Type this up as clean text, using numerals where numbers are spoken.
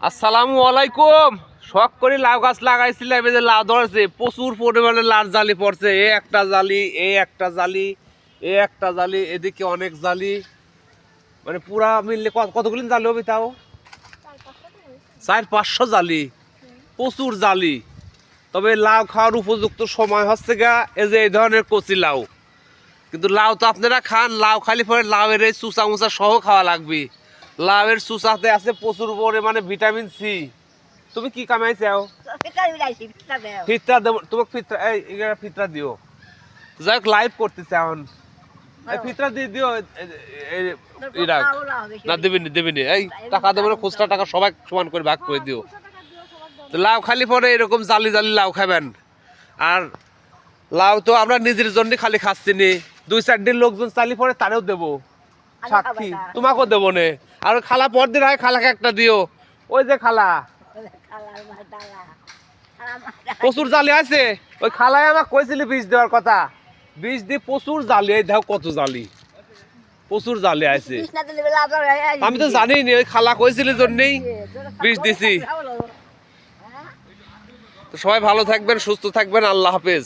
আসসালামু আলাইকুম। শখ করে লাউ গাছ লাগাইছিলাম, এই যে লাউ ধরেছে, প্রচুর পরিমাণে লাল জালি পড়ছে। একটা জালি, একটা জালি, একটা জালি, এদিকে অনেক জালি, মানে পুরা মিললে কতগুলি জালি হবে তাও 400-500 জালি, প্রচুর জালি। তবে লাউ খাওয়ার উপযুক্ত সময় হচ্ছে গা এই যে এই ধরনের কচি লাউ। কিন্তু লাউ তো আপনারা খান, লাউ খালি পরে লাউয়ের এই চুচা মুচা সহ খাওয়া লাগবে। লাউয়ের চুচাতে আছে প্রচুর পরিমাণে ভিটামিন সি। তুমি কি কামাই চাও? ফিতরা দেব তোমাকে, ফিতরা ফিতরা দিও। যাই হোক, লাইভ করতে চাও, এই ফিতরা দিয়ে দিও। না দেবিনি, এই টাকা দেবো না, খুচরা টাকা সবাই সমান করে ভাগ করে দিও। লাউ খালি পরে এরকম জালি জালি লাউ খাবেন। আর লাউ তো আমরা নিজের জন্য খালি খাচ্ছি নি, 2-4 দিন লোকজন চালি পরে তারেও দেবো, সাক্ষী তোমাকেও দেবো নে। আর খালা পর দিন হয়, খালাকে একটা দিও। ওই যে খালা প্রচুর জালি আছে, ওই খালায় আমাকে কইছিলি বীজ দেওয়ার কথা, বীজ দিয়ে প্রচুর জালি। এই দেখো কত জালি, প্রচুর জালি আছে। আমি তো জানি নি, ওই খালা কইছিল জন্যই বীজ দিছি। তো সবাই ভালো থাকবেন, সুস্থ থাকবেন, আল্লাহ হাফেজ।